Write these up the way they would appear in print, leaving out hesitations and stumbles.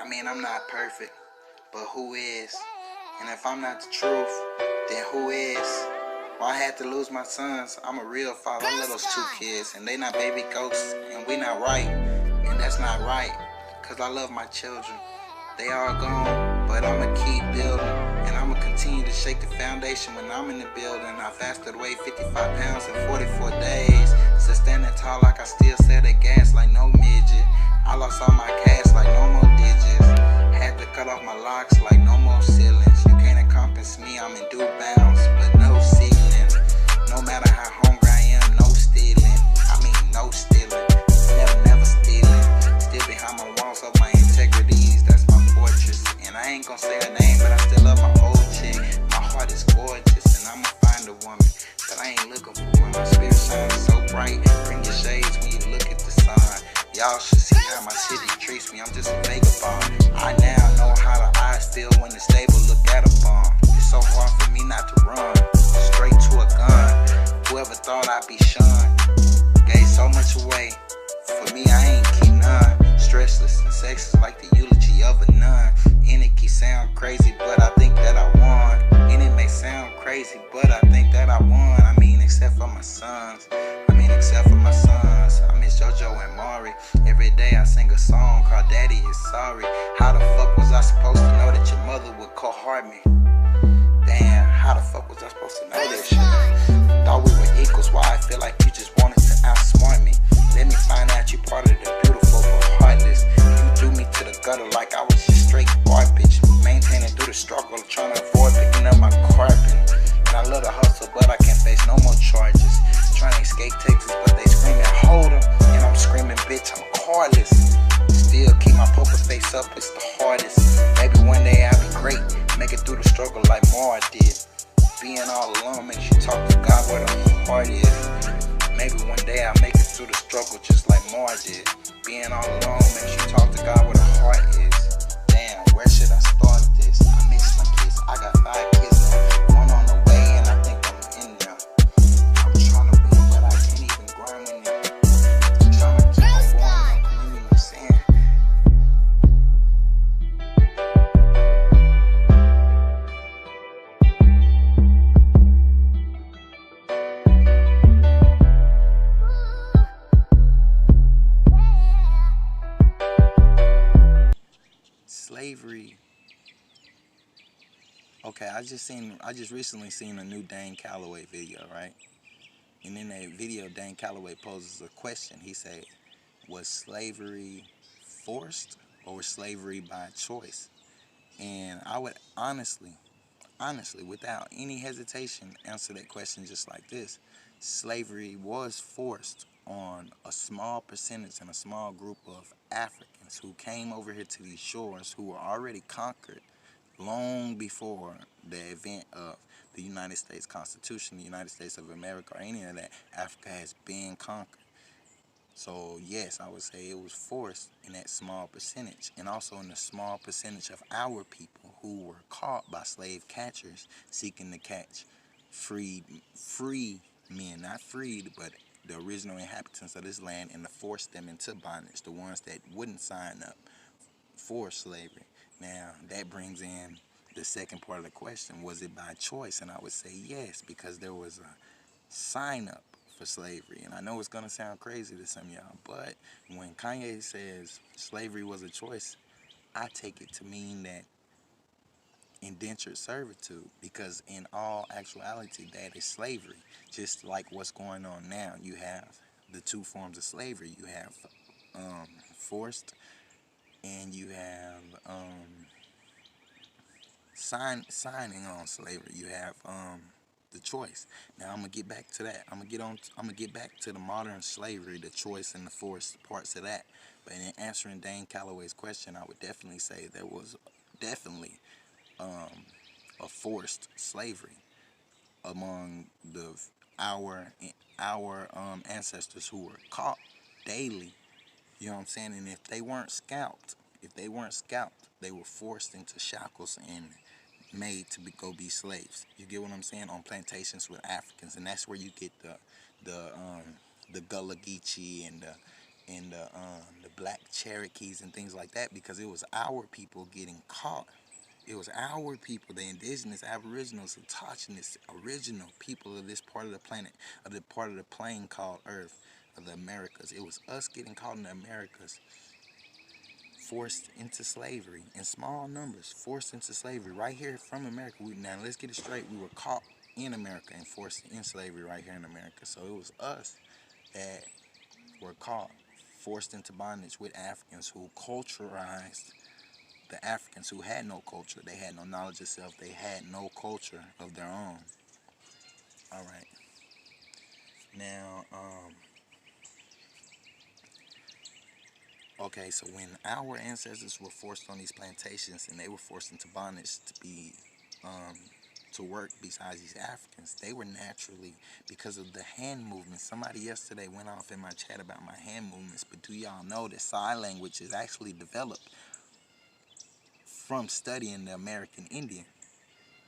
I mean, I'm not perfect, but who is? And if I'm not the truth, then who is? Well, I had to lose my sons. I'm a real father. I love those two kids, and they not baby ghosts, and we not right. And that's not right, because I love my children. They are gone, but I'ma keep building, and I'ma continue to shake the foundation when I'm in the building. I fasted away 55 pounds in 44 days. So standing tall like I still sell that gas like no midget. I lost all my cash like no more digits. Had to cut off my locks like no more ceilings. You can't encompass me, I'm in due bounds, but no ceiling. No matter how hungry I am, no stealing. I mean no stealing. Never stealing. Still behind my walls of my integrities, that's my fortress. And I ain't gonna say her name, but I still love my old chick. My heart is gorgeous, and I'ma find a woman that I ain't looking for. When my spirit shines so bright, bring your shades when you look at the sun. Y'all should see how my city treats me, I'm just a vagabond. I now know how the eyes feel when the stable look at a bomb. It's so hard for me not to run, straight to a gun. Whoever thought I'd be shunned, gave so much away. For me, I ain't keep none. Stressless and sexless like the eulogy of a nun. And it can sound crazy, but I think that I won. And it may sound crazy, but I think that I won. I mean, except for my sons. I miss JoJo and Mari. Every day I sing a song called Daddy Is Sorry. How the fuck was I supposed to know that your mother would cohort me? Damn, how the fuck was I supposed to know that shit? Thought we were equals, why I feel like you just wanted to outsmart me. Let me find out you part of the beautiful but heartless. You threw me to the gutter like I was just straight garbage. Maintaining through the struggle, trying to avoid picking up my carpet. And I love the hustle, but I can't face no more charges. Trying to escape Texas, but they screaming, hold 'em. And I'm screaming, bitch, I'm cardless. Still keep my poker face up, it's the hardest. Maybe one day I'll be great, make it through the struggle like Mara did. Being all alone makes you talk to God where the heart is. Maybe one day I'll make it through the struggle just like Mara did. Being all alone makes you talk to God where the heart is. Damn, where should I start this? I miss my kids, I got 5 kids now. One on the way and I think I'm in there. I'm trying to win, but I can't even grind in it. Trying to keep on going, like community was saying. Slavery. Okay, I just recently seen a new Dane Calloway video, right? And in that video, Dane Calloway poses a question. He said, was slavery forced or was slavery by choice? And I would honestly, without any hesitation, answer that question just like this. Slavery was forced on a small percentage and a small group of Africans who came over here to these shores who were already conquered long before the event of the United States Constitution, the United States of America, or any of that. Africa has been conquered. So yes, I would say it was forced in that small percentage, and also in the small percentage of our people who were caught by slave catchers seeking to catch free men, not freed, but the original inhabitants of this land, and to force them into bondage, the ones that wouldn't sign up for slavery. Now, that brings in the second part of the question, was it by choice? And I would say yes, because there was a sign up for slavery. And I know it's going to sound crazy to some of y'all, but when Kanye says slavery was a choice, I take it to mean that indentured servitude, because in all actuality, that is slavery. Just like what's going on now, you have the two forms of slavery. You have forced, and you have signing on slavery. You have the choice. Now I'm gonna get back to that. I'm gonna get back to the modern slavery, the choice and the forced parts of that. But in answering Dane Calloway's question, I would definitely say there was definitely a forced slavery among our ancestors who were caught daily. You know what I'm saying? And if they weren't scalped, they were forced into shackles and made to go be slaves. You get what I'm saying? On plantations with Africans, and that's where you get the Gullah Geechee and the black Cherokees and things like that, because it was our people getting caught. It was our people, the indigenous, aboriginals, autochthonous, original people of this part of the planet, of the part of the plane called Earth, of the Americas. It was us getting caught in the Americas, forced into slavery in small numbers, forced into slavery right here from America. Now let's get it straight. We were caught in America and forced in slavery right here in America. So it was us that were caught, forced into bondage with Africans who culturized the Africans who had no culture. They had no knowledge of self. They had no culture of their own. All right. Now, okay, so when our ancestors were forced on these plantations and they were forced into bondage to be, to work besides these Africans, they were naturally, because of the hand movements. Somebody yesterday went off in my chat about my hand movements, but do y'all know that sign language is actually developed from studying the American Indian?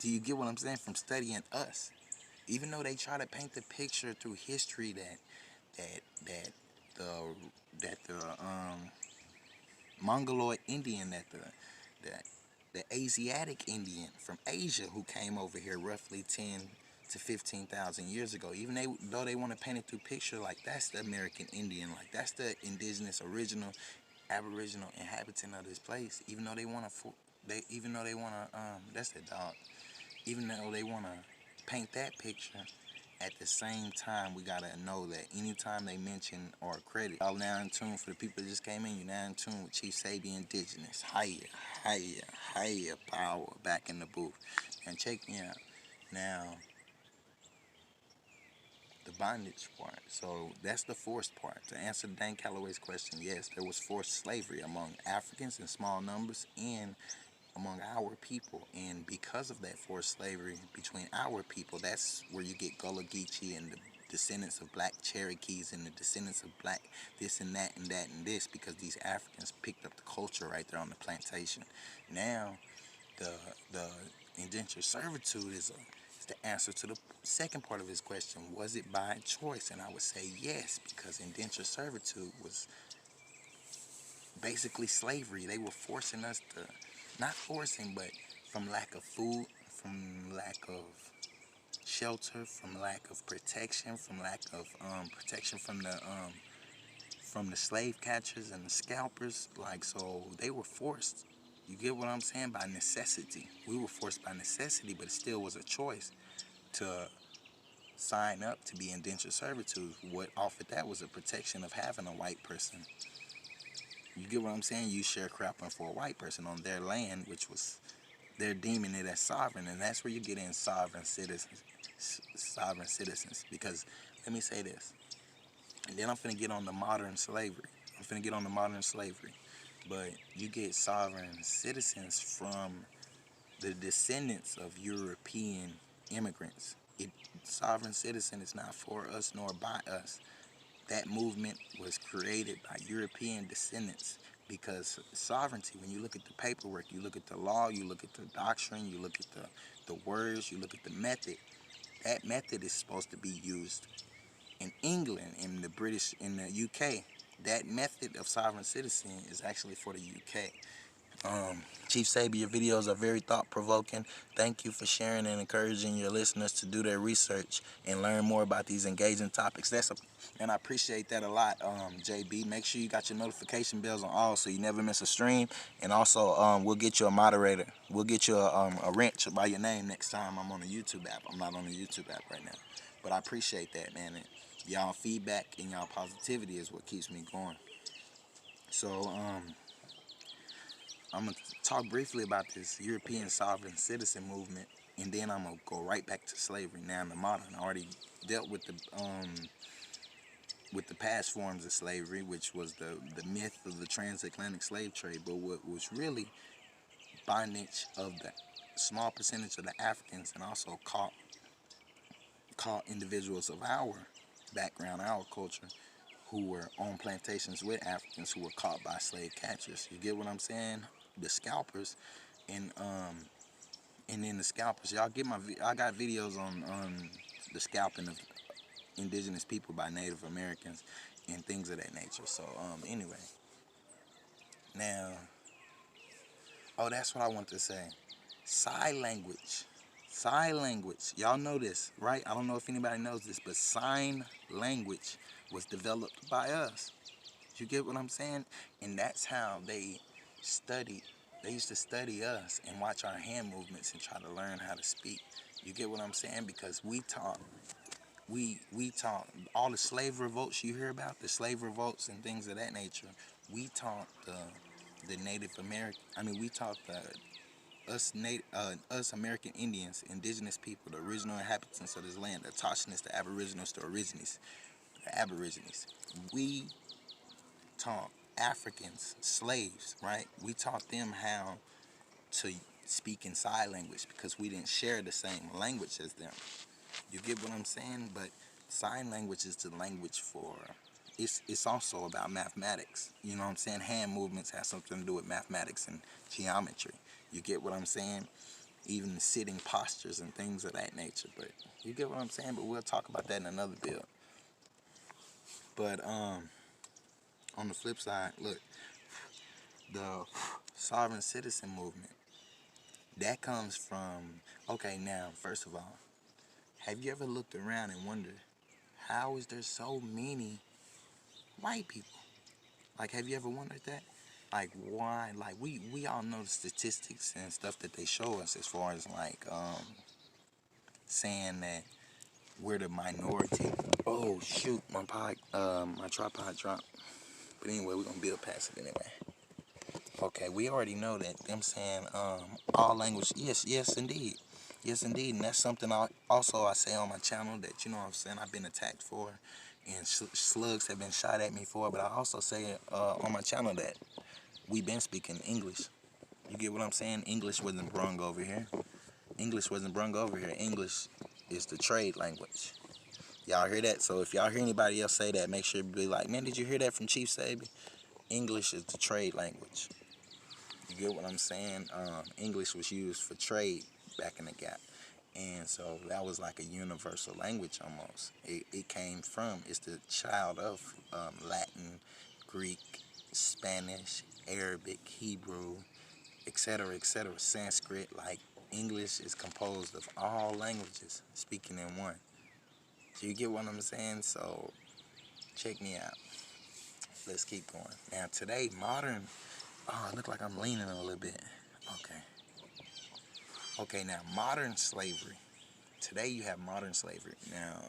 Do you get what I'm saying? From studying us. Even though they try to paint the picture through history that the Mongoloid Indian, the Asiatic Indian from Asia who came over here roughly 10 to 15,000 years ago, even though they want to paint it through picture like that's the American Indian, like that's the indigenous, original, aboriginal inhabitant of this place, even though they want to, that's the dog. Even though they want to paint that picture, at the same time, we gotta know that anytime they mention or credit, y'all now in tune. For the people that just came in, you're now in tune with Chief Sabian Indigenous. Hiya, power, back in the booth. And check me out. Now, the bondage part. So that's the forced part. To answer Dane Calloway's question, yes, there was forced slavery among Africans in small numbers and among our people. And because of that forced slavery between our people, that's where you get Gullah Geechee and the descendants of black Cherokees and the descendants of black this and that and that and this, because these Africans picked up the culture right there on the plantation. Now, the indentured servitude is the answer to the second part of his question. Was it by choice? And I would say yes, because indentured servitude was basically slavery. They were forcing us to, not forcing, but from lack of food, from lack of shelter, from lack of protection, from lack of protection from the slave catchers and the scalpers. Like, so they were forced. You get what I'm saying? By necessity. We were forced by necessity, but it still was a choice to sign up to be indentured servitude. What offered that was a protection of having a white person. You get what I'm saying? You sharecropping for a white person on their land, which was, they're deeming it as sovereign, and that's where you get in sovereign citizens. Because let me say this, and then I'm finna get on the modern slavery. But you get sovereign citizens from the descendants of European immigrants. Sovereign citizen is not for us nor by us. That movement was created by European descendants, because sovereignty, when you look at the paperwork, you look at the law, you look at the doctrine, you look at the words, you look at the method, that method is supposed to be used in England, in the British, in the UK. That method of sovereign citizen is actually for the UK. Chief Sabi, your videos are very thought-provoking. Thank you for sharing and encouraging your listeners to do their research and learn more about these engaging topics. And I appreciate that a lot, JB. Make sure you got your notification bells on all so you never miss a stream. And also, we'll get you a moderator. We'll get you a wrench by your name next time I'm on the YouTube app. I'm not on the YouTube app right now. But I appreciate that, man. And y'all feedback and y'all positivity is what keeps me going. So, I'm going to talk briefly about this European sovereign citizen movement, and then I'm going to go right back to slavery now in the modern. I already dealt with the past forms of slavery, which was the myth of the transatlantic slave trade, but what was really bondage of the small percentage of the Africans, and also caught individuals of our background, our culture, who were on plantations with Africans who were caught by slave catchers. You get what I'm saying? The scalpers, and then the scalpers. Y'all get I got videos on the scalping of indigenous people by Native Americans and things of that nature. So anyway, Now, oh, that's what I want to say. Sign language. Sign language. Y'all know this, right? I don't know if anybody knows this, but sign language was developed by us. You get what I'm saying? And that's how they studied. They used to study us and watch our hand movements and try to learn how to speak. You get what I'm saying? Because we taught all the slave revolts you hear about, the slave revolts and things of that nature. We taught the Native American. I mean, we taught us American Indians, indigenous people, the original inhabitants of this land, the Tautianists, the Aboriginals, the Aborigines. We taught Africans, slaves, right? We taught them how to speak in sign language because we didn't share the same language as them. You get what I'm saying? But sign language is the language for. It's also about mathematics. You know what I'm saying? Hand movements have something to do with mathematics and geometry. You get what I'm saying? Even sitting postures and things of that nature. But you get what I'm saying? But we'll talk about that in another build. But on the flip side, look, the sovereign citizen movement, that comes from, okay, now, first of all, have you ever looked around and wondered, how is there so many white people? Like, have you ever wondered that? Like, why? Like, we all know the statistics and stuff that they show us as far as, like, saying that we're the minority. Oh, shoot, my tripod dropped. But anyway, we're going to build past it anyway. Okay, we already know that them saying all language, yes indeed. Yes indeed, and that's something I say on my channel that, you know what I'm saying, I've been attacked for and slugs have been shot at me for, but I also say on my channel that we've been speaking English. You get what I'm saying? English wasn't brung over here. English wasn't brung over here. English is the trade language. Y'all hear that? So if y'all hear anybody else say that, make sure you be like, man, did you hear that from Chief Sabi? English is the trade language. You get what I'm saying? English was used for trade back in the gap. And so that was like a universal language almost. It came from, it's the child of Latin, Greek, Spanish, Arabic, Hebrew, etc., etc., Sanskrit. Like, English is composed of all languages speaking in one. So you get what I'm saying? So check me out. Let's keep going. Now today, modern, oh, it look like I'm leaning a little bit. Okay. Okay, now modern slavery. Today you have modern slavery. Now,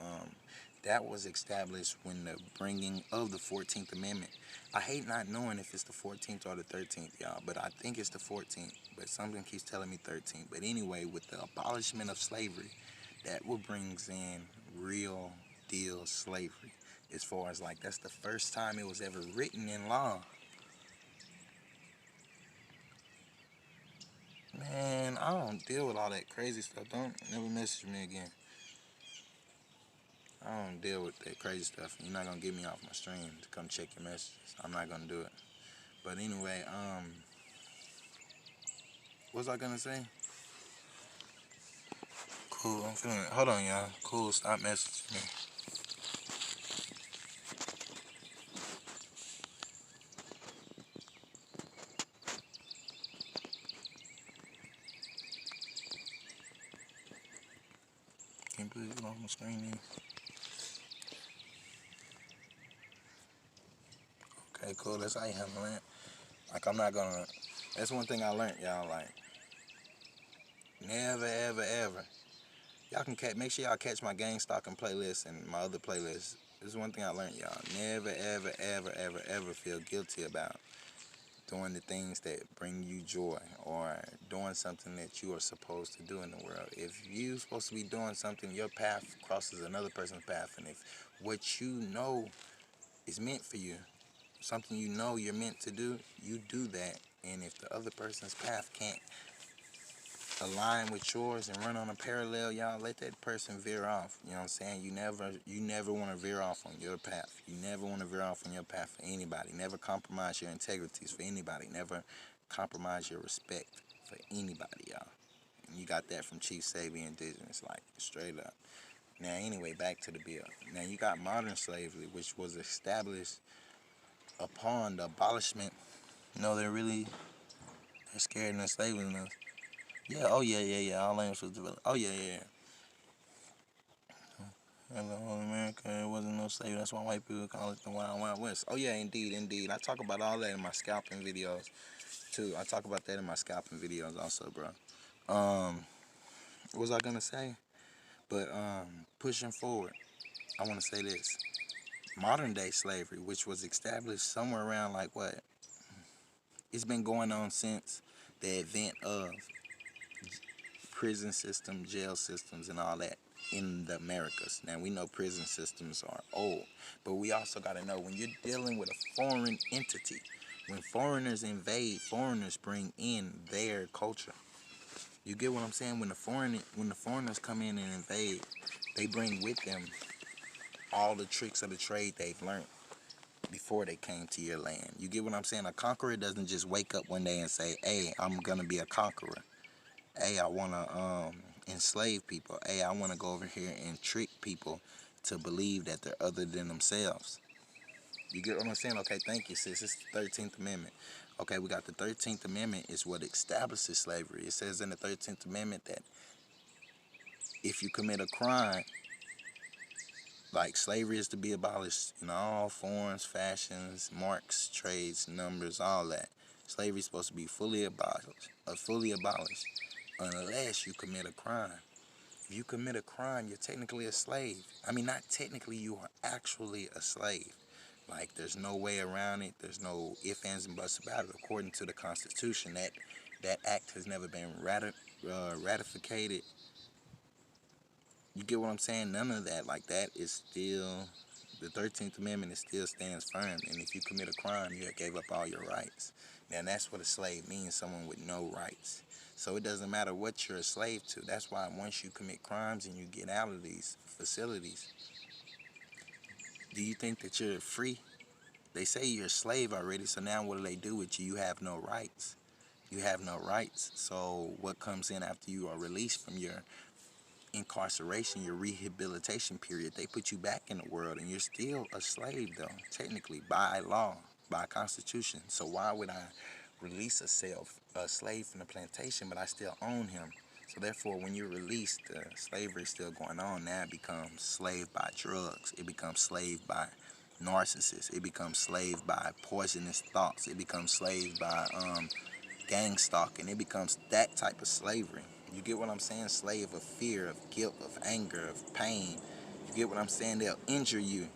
that was established when the bringing of the 14th Amendment. I hate not knowing if it's the 14th or the 13th, y'all, but I think it's the 14th. But something keeps telling me 13th. But anyway, with the abolishment of slavery, that will brings in real deal slavery. As far as, like, that's the first time it was ever written in law. Man, I don't deal with all that crazy stuff. Don't never message me again. I don't deal with that crazy stuff. You're not gonna get me off my stream to come check your messages. I'm not gonna do it. But anyway, what was I gonna say? Cool, I'm feeling it. Hold on, y'all. Cool, stop messaging me. Can you please get off my screen then? Okay, cool. That's how you handle it. Like, I'm not gonna. That's one thing I learned, y'all. Like, never, ever, ever. Y'all can make sure y'all catch my gang stalking playlist and my other playlists. This is one thing I learned, y'all. Never, ever, ever, ever, ever feel guilty about doing the things that bring you joy or doing something that you are supposed to do in the world. If you're supposed to be doing something, your path crosses another person's path, and if what you know is meant for you, something you know you're meant to do, you do that. And if the other person's path can't align with yours and run on a parallel, y'all let that person veer off. You know what I'm saying? You never want to veer off on your path. You never want to veer off on your path for anybody. Never compromise your integrities for anybody. Never compromise your respect for anybody, y'all. And you got that from Chief Sabi Indigenous, like, straight up. Now, anyway, back to the bill. Now, you got modern slavery, which was established upon the abolishment No, they're scared and enslaving us. Yeah, oh yeah. All lands was developed. Oh yeah. In the whole America, it wasn't no slavery. That's why white people call it the Wild Wild West. Oh yeah, indeed. I talk about all that in my scalping videos too. I talk about that in my scalping videos also, bro. What was I gonna say? But pushing forward, I want to say this: modern day slavery, which was established somewhere around like what? It's been going on since the advent of prison system, jail systems, and all that in the Americas. Now we know prison systems are old, but we also got to know when you're dealing with a foreign entity, when foreigners invade, foreigners bring in their culture. You get what I'm saying? When the foreigners come in and invade, they bring with them all the tricks of the trade they've learned before they came to your land. You get what I'm saying? A conqueror doesn't just wake up one day and say, "Hey, I'm gonna be a conqueror. Hey, I wanna enslave people. Hey, I wanna go over here and trick people to believe that they're other than themselves." You get what I'm saying? Okay, thank you, sis. It's the 13th Amendment. Okay, we got the 13th Amendment is what establishes slavery. It says in the 13th Amendment that if you commit a crime, like slavery is to be abolished in all forms, fashions, marks, trades, numbers, all that. Slavery is supposed to be fully abolished, unless you commit a crime. If you commit a crime, you're technically a slave. I mean, not technically, you are actually a slave. Like, there's no way around it. There's no ifs, ands, and buts about it. According to the Constitution, that act has never been ratified. You get what I'm saying? None of that. Like, that is still, the 13th Amendment still stands firm. And if you commit a crime, you have gave up all your rights. Now, that's what a slave means, someone with no rights. So it doesn't matter what you're a slave to. That's why once you commit crimes and you get out of these facilities, do you think that you're free? They say you're a slave already, so now what do they do with you? You have no rights. You have no rights. So what comes in after you are released from your incarceration, your rehabilitation period, they put you back in the world and you're still a slave though, technically, by law, by constitution. So why would I release a slave from the plantation, but I still own him? So therefore, when you're released, slavery is still going on. Now it becomes slave by drugs. It becomes slave by narcissists. It becomes slave by poisonous thoughts. It becomes slave by gang stalking. It becomes that type of slavery. You get what I'm saying? Slave of fear, of guilt, of anger, of pain. You get what I'm saying? They'll injure you.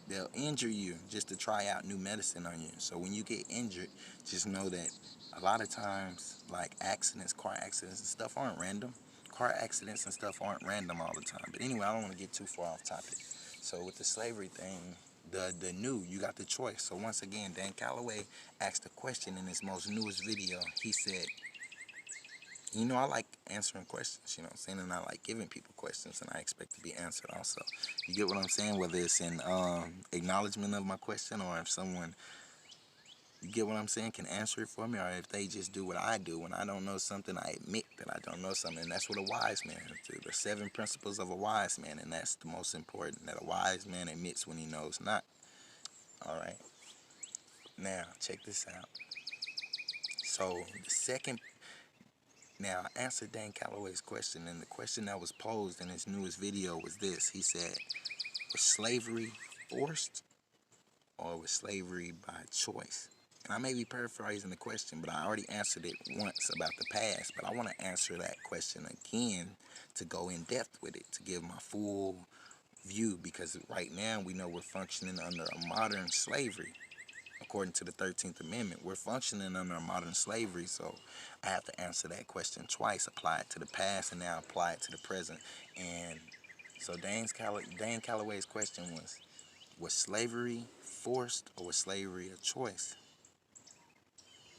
They'll injure you just to try out new medicine on you. So when you get injured, just know that a lot of times, like accidents, car accidents and stuff aren't random. Car accidents and stuff aren't random all the time. But anyway, I don't want to get too far off topic. So with the slavery thing, the new, you got the choice. So once again, Dan Calloway asked a question in his most newest video. He said, you know, I like answering questions, you know what I'm saying? And I like giving people questions, and I expect to be answered also. You get what I'm saying? Whether it's in acknowledgement of my question, or if someone, you get what I'm saying, can answer it for me, or if they just do what I do. When I don't know something, I admit that I don't know something. And that's what a wise man do. The 7 principles of a wise man, and that's the most important, that a wise man admits when he knows not. All right? Now, check this out. So, the second, now, I answered Dan Calloway's question, and the question that was posed in his newest video was this. He said, was slavery forced, or was slavery by choice? And I may be paraphrasing the question, but I already answered it once about the past, but I want to answer that question again to go in depth with it, to give my full view, because right now we know we're functioning under a modern slavery. According to the 13th Amendment, we're functioning under modern slavery, so I have to answer that question twice, apply it to the past and now apply it to the present. And so Dan Calloway's question was slavery forced, or was slavery a choice?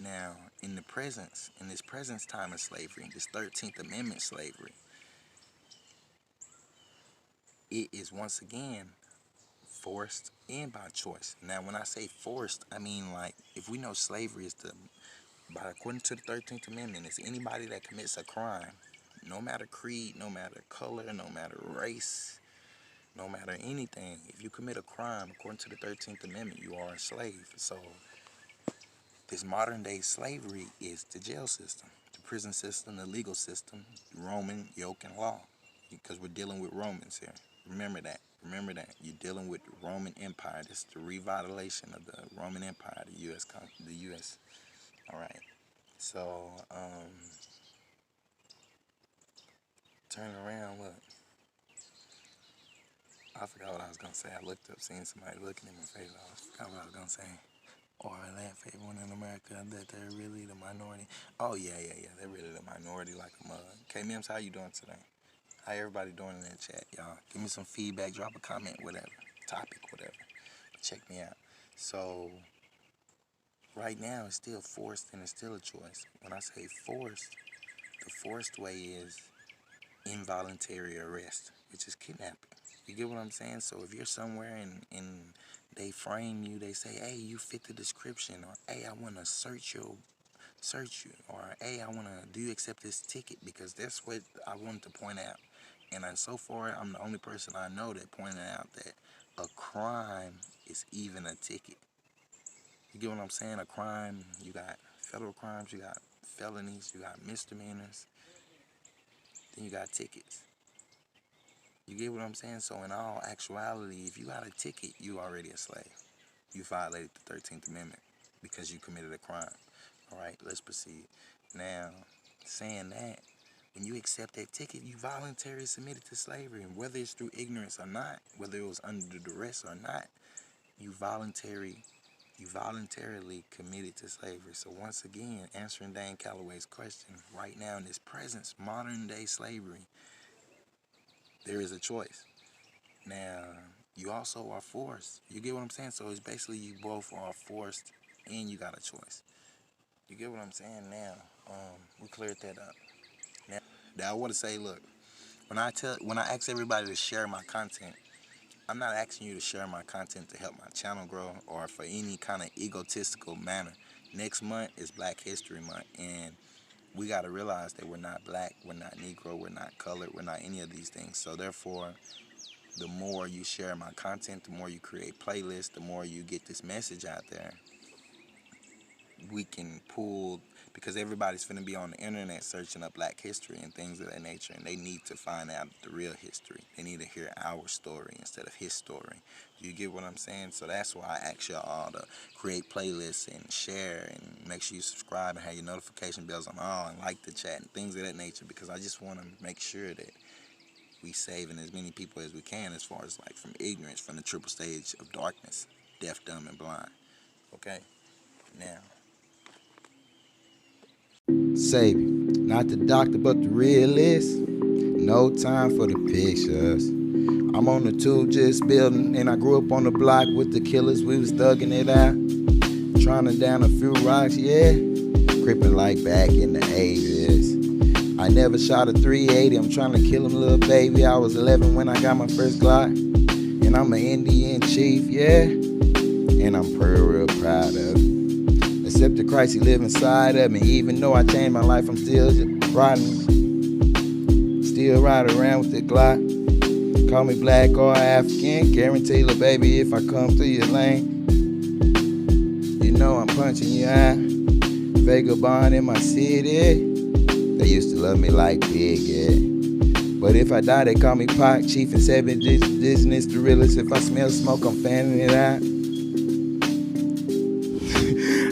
Now, in this present time of slavery, this 13th Amendment slavery, it is once again forced and by choice. Now, when I say forced, I mean, like, if we know slavery is according to the 13th Amendment, it's anybody that commits a crime, no matter creed, no matter color, no matter race, no matter anything. If you commit a crime, according to the 13th Amendment, you are a slave. So This modern day slavery is the jail system, the prison system, the legal system, Roman yoke and law, because we're dealing with Romans here. Remember that. Remember that. You're dealing with the Roman Empire. This is the revitalization of the Roman Empire, the U.S. All right. So, turn around, look. I forgot what I was going to say. I looked up, seen somebody looking in my face. I forgot what I was going to say. Or I laugh at everyone in America that they're really the minority. Oh, yeah. They're really the minority like a mug. K-Mims, how you doing today? How everybody doing in the chat, y'all? Give me some feedback, drop a comment, whatever. Topic, whatever. Check me out. So, right now, it's still forced and it's still a choice. When I say forced, the forced way is involuntary arrest, which is kidnapping. You get what I'm saying? So if you're somewhere and they frame you, they say, hey, you fit the description, or hey, I want to search you, or hey, I want to, do you accept this ticket? Because that's what I wanted to point out. And so far, I'm the only person I know that pointed out that a crime is even a ticket. You get what I'm saying? A crime, you got federal crimes, you got felonies, you got misdemeanors, then you got tickets. You get what I'm saying? So in all actuality, if you got a ticket, you already a slave. You violated the 13th Amendment because you committed a crime. All right, let's proceed. Now, saying that, when you accept that ticket, you voluntarily submitted to slavery. And whether it's through ignorance or not, whether it was under duress or not, you voluntarily committed to slavery. So once again, answering Dane Calloway's question, right now in this present modern day slavery, there is a choice. Now, you also are forced. You get what I'm saying? So it's basically you both are forced and you got a choice. You get what I'm saying? Now, we cleared that up. Now I want to say, look, when I ask everybody to share my content, I'm not asking you to share my content to help my channel grow or for any kind of egotistical manner. Next month is Black History Month, and we got to realize that we're not black, we're not Negro, we're not colored, we're not any of these things. So therefore, the more you share my content, the more you create playlists, the more you get this message out there, we can pull, because everybody's finna be on the internet searching up Black history and things of that nature, and they need to find out the real history. They need to hear our story instead of his story. You get what I'm saying? So that's why I ask y'all all to create playlists and share, and make sure you subscribe and have your notification bells on all, and like the chat and things of that nature, because I just want to make sure that we saving as many people as we can, as far as like from ignorance, from the triple stage of darkness, deaf, dumb, and blind. Okay? Now, Savior, not the doctor, but the realist. No time for the pictures. I'm on the tube just building, and I grew up on the block with the killers. We was thugging it out, trying to down a few rocks, yeah. Crippin' like back in the 80s. I never shot a 380, I'm trying to kill him, little baby. I was 11 when I got my first Glock, and I'm an Indian chief, yeah. And I'm real proud of it. Except the Christ he live inside of me. Even though I changed my life, I'm still riding. Still ride around with the Glock. Call me black or African. Guarantee, little baby, if I come through your lane, you know I'm punching you out. Vagabond in my city. They used to love me like Big, yeah. But if I die, they call me Pac, Chief and 7 Indigenous, the realist. If I smell smoke, I'm fanning it out.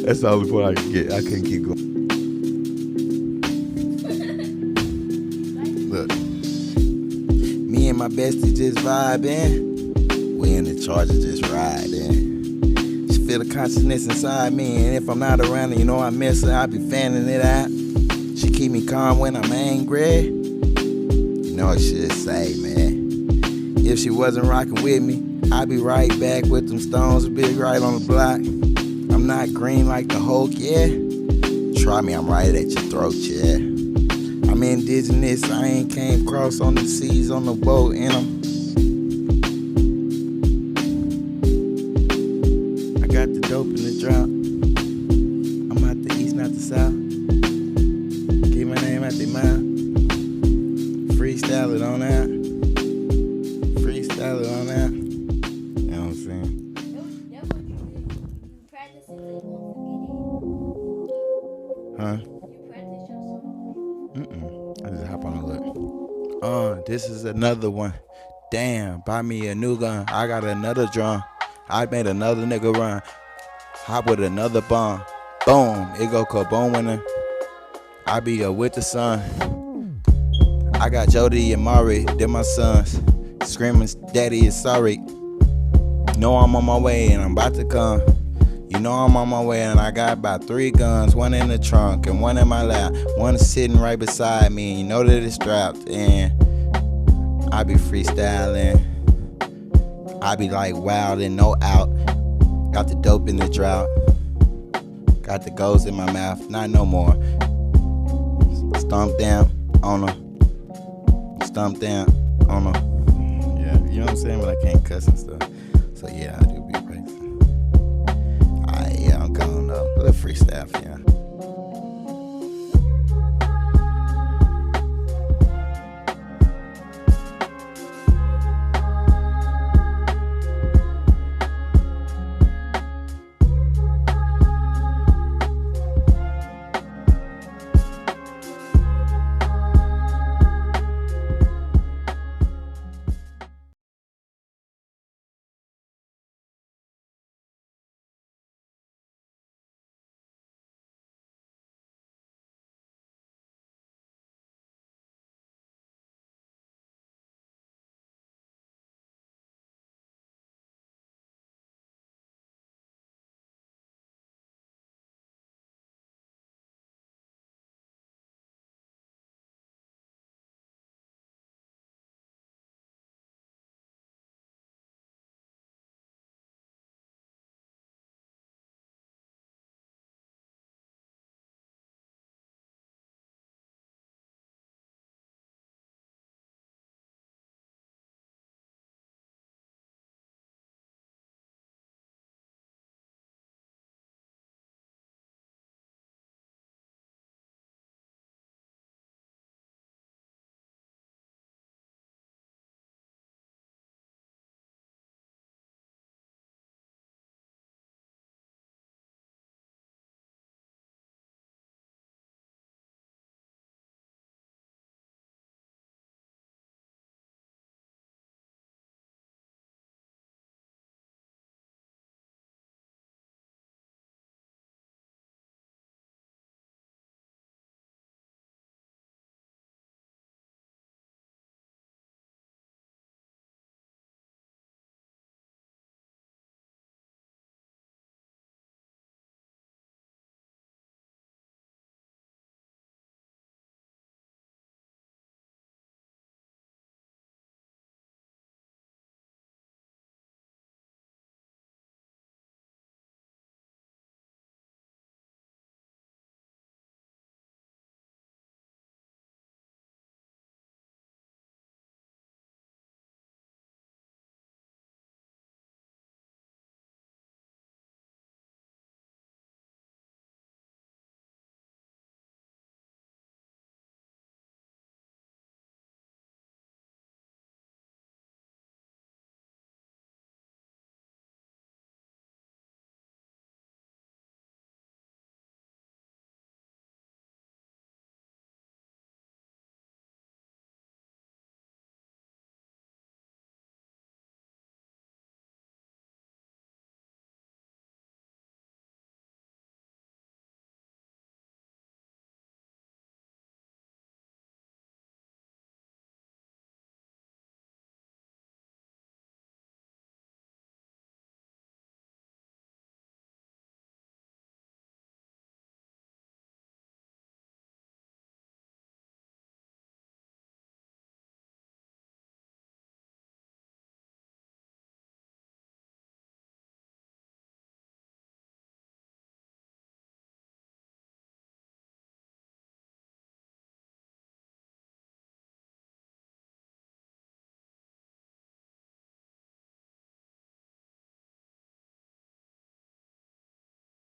That's the only point I could get. I couldn't keep going. Look, me and my bestie just vibing. We in the Charger just riding. She feel the consciousness inside me, and if I'm not around her, you know I miss her. I be fanning it out. She keep me calm when I'm angry. You know what she just say, man. If she wasn't rocking with me, I'd be right back with them stones, big right on the block. I'm not green like the Hulk, yeah. Try me, I'm right at your throat, yeah. I'm indigenous, I ain't came across on the seas on the boat, and I got the dope in the drought. I'm out the east, not the south. Keep my name out their mouth. Freestyle it on out. Freestyle it on out. You know what I'm saying? That what you practice it, so you won't forget it. Huh? I just hop on a look. This is another one. Damn, buy me a new gun. I got another drum. I made another nigga run. Hop with another bomb. Boom, it go kaboom when I be with the sun. I got Jody and Mari, they're my sons. Screaming, daddy is sorry. Know I'm on my way and I'm about to come. You know I'm on my way and I got about 3 guns. One in the trunk and one in my lap. One is sitting right beside me and you know that it's strapped. And I be freestyling. I be like wild and no out. Got the dope in the drought. Got the goals in my mouth, not no more. Stomp down on them. Stomp down on them. Yeah, you know what I'm saying? But I can't cuss and stuff. So yeah, I do be practicing. Yeah, I'm going up. A little freestyle for you.